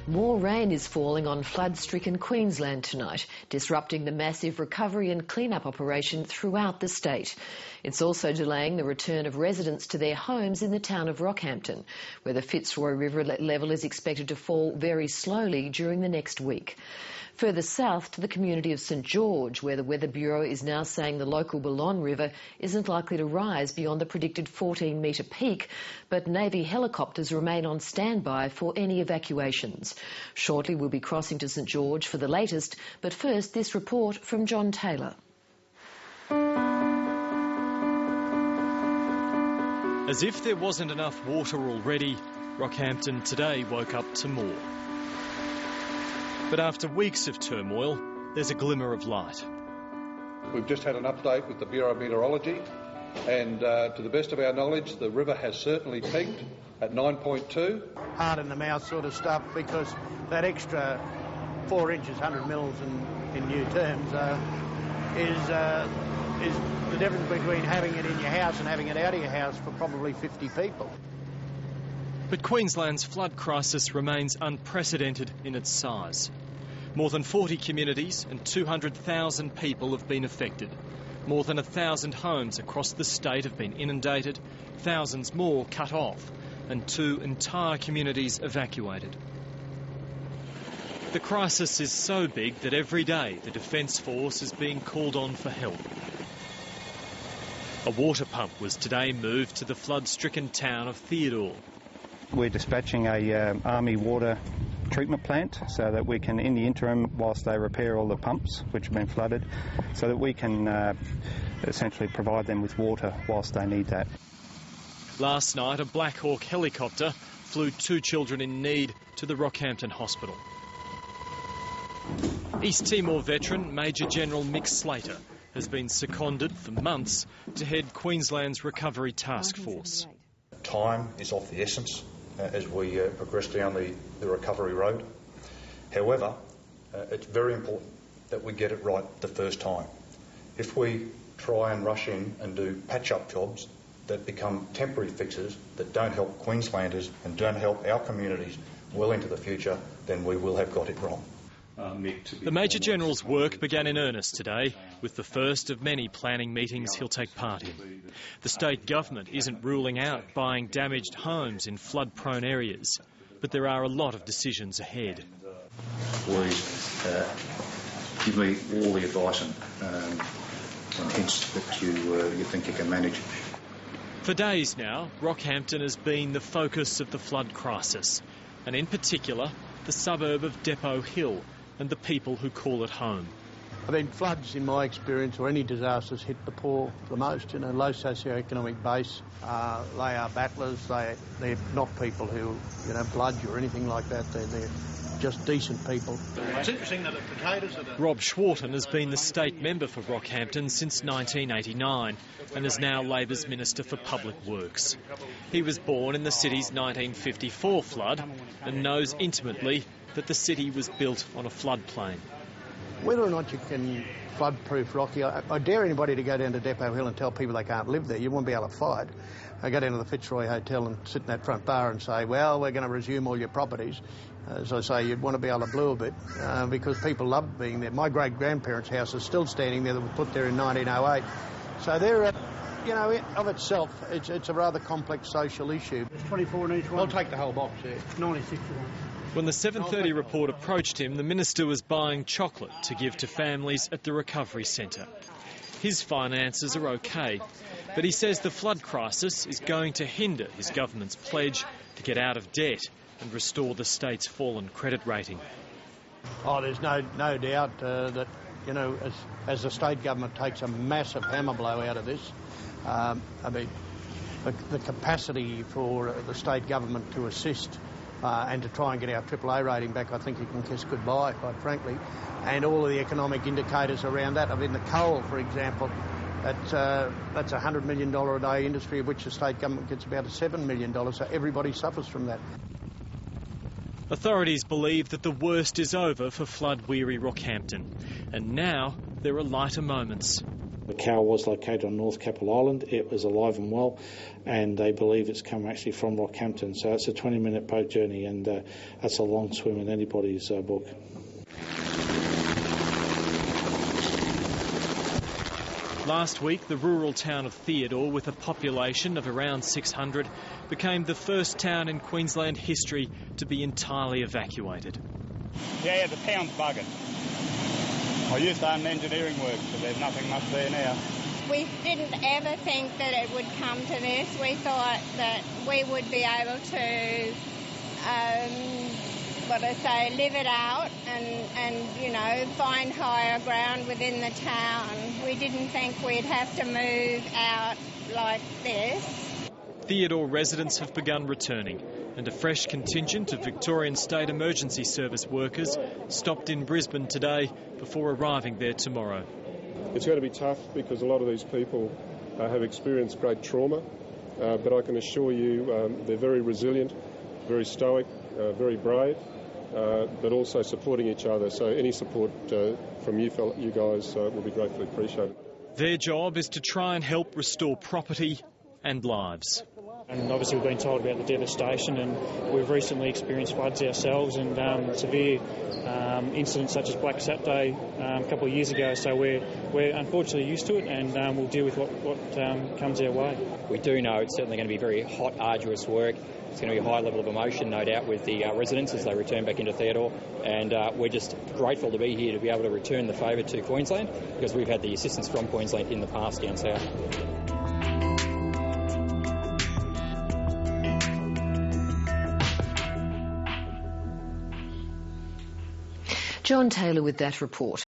More rain is falling on flood-stricken Queensland tonight, disrupting the massive recovery and clean-up operation throughout the state. It's also delaying the return of residents to their homes in the town of Rockhampton, where the Fitzroy River level is expected to fall very slowly during the next week. Further south to the community of St George, where the Weather Bureau is now saying the local Ballon River isn't likely to rise beyond the predicted 14-metre peak, but Navy helicopters remain on standby for any evacuations. Shortly we'll be crossing to St George for the latest, but first this report from John Taylor. As if there wasn't enough water already, Rockhampton today woke up to more. But after weeks of turmoil, there's a glimmer of light. We've just had an update with the Bureau of Meteorology, and to the best of our knowledge, the river has certainly peaked at 9.2. Hard in the mouth sort of stuff, because that extra 4 inches, 100 mils in new terms, is the difference between having it in your house and having it out of your house for probably 50 people. But Queensland's flood crisis remains unprecedented in its size. More than 40 communities and 200,000 people have been affected. More than 1,000 homes across the state have been inundated, thousands more cut off, and 2 entire communities evacuated. The crisis is so big that every day the Defence Force is being called on for help. A water pump was today moved to the flood-stricken town of Theodore. We're dispatching a Army water treatment plant so that we can, in the interim, whilst they repair all the pumps which have been flooded, so that we can essentially provide them with water whilst they need that. Last night, a Black Hawk helicopter flew 2 children in need to the Rockhampton Hospital. East Timor veteran Major General Mick Slater has been seconded for months to head Queensland's Recovery Task Force. Time is of the essence as we progress down the recovery road. However, it's very important that we get it right the first time. If we try and rush in and do patch-up jobs that become temporary fixes that don't help Queenslanders and don't help our communities well into the future, then we will have got it wrong. The Major General's work began in earnest today, with the first of many planning meetings he'll take part in. The state government isn't ruling out buying damaged homes in flood-prone areas, but there are a lot of decisions ahead. Please give me all the advice and hints that you think you can manage. For days now, Rockhampton has been the focus of the flood crisis, and in particular, the suburb of Depot Hill and the people who call it home. I mean, floods, in my experience, or any disasters, hit the poor the most. Low socio-economic base. They are battlers. They're not people who, bludge or anything like that. They're just decent people. It's interesting that the potatoes are... Rob Schwarten has been the state member for Rockhampton since 1989 and is now Labor's Minister for Public Works. He was born in the city's 1954 flood and knows intimately that the city was built on a floodplain. Whether or not you can flood-proof Rocky, I dare anybody to go down to Depot Hill and tell people they can't live there. You won't be able to fight. I go down to the Fitzroy Hotel and sit in that front bar and say, well, we're going to resume all your properties. As I say, you'd want to be able to blue a bit because people love being there. My great-grandparents' house is still standing there that was put there in 1908. So they're, of itself, it's a rather complex social issue. There's 24 in each one. I'll take the whole box there. 96 When the 7:30 report approached him, the minister was buying chocolate to give to families at the recovery centre. His finances are okay, but he says the flood crisis is going to hinder his government's pledge to get out of debt and restore the state's fallen credit rating. Oh, there's no doubt that, as the state government takes a massive hammer blow out of this, the capacity for the state government to assist and to try and get our AAA rating back, I think you can kiss goodbye, quite frankly. And all of the economic indicators around that. I mean, the coal, for example, that's a $100 million a day industry, of which the state government gets about $7 million, so everybody suffers from that. Authorities believe that the worst is over for flood-weary Rockhampton, and now there are lighter moments. The cow was located on North Capel Island. It was alive and well, and they believe it's come actually from Rockhampton. So it's a 20-minute boat journey, and that's a long swim in anybody's book. Last week, the rural town of Theodore, with a population of around 600, became the first town in Queensland history to be entirely evacuated. Yeah, the town's buggered. I used to own engineering work, but there's nothing much there now. We didn't ever think that it would come to this. We thought that we would be able to, live it out and find higher ground within the town. We didn't think we'd have to move out like this. Theodore residents have begun returning, and a fresh contingent of Victorian State Emergency Service workers stopped in Brisbane today before arriving there tomorrow. It's going to be tough because a lot of these people have experienced great trauma, but I can assure you they're very resilient, very stoic, very brave, but also supporting each other. So any support from you guys will be gratefully appreciated. Their job is to try and help restore property and lives. And obviously we've been told about the devastation, and we've recently experienced floods ourselves and severe incidents such as Black Saturday a couple of years ago. So we're unfortunately used to it, and we'll deal with what comes our way. We do know it's certainly going to be very hot, arduous work. It's going to be a high level of emotion, no doubt, with the residents as they return back into Theodore. And we're just grateful to be here to be able to return the favour to Queensland, because we've had the assistance from Queensland in the past down south. John Taylor with that report.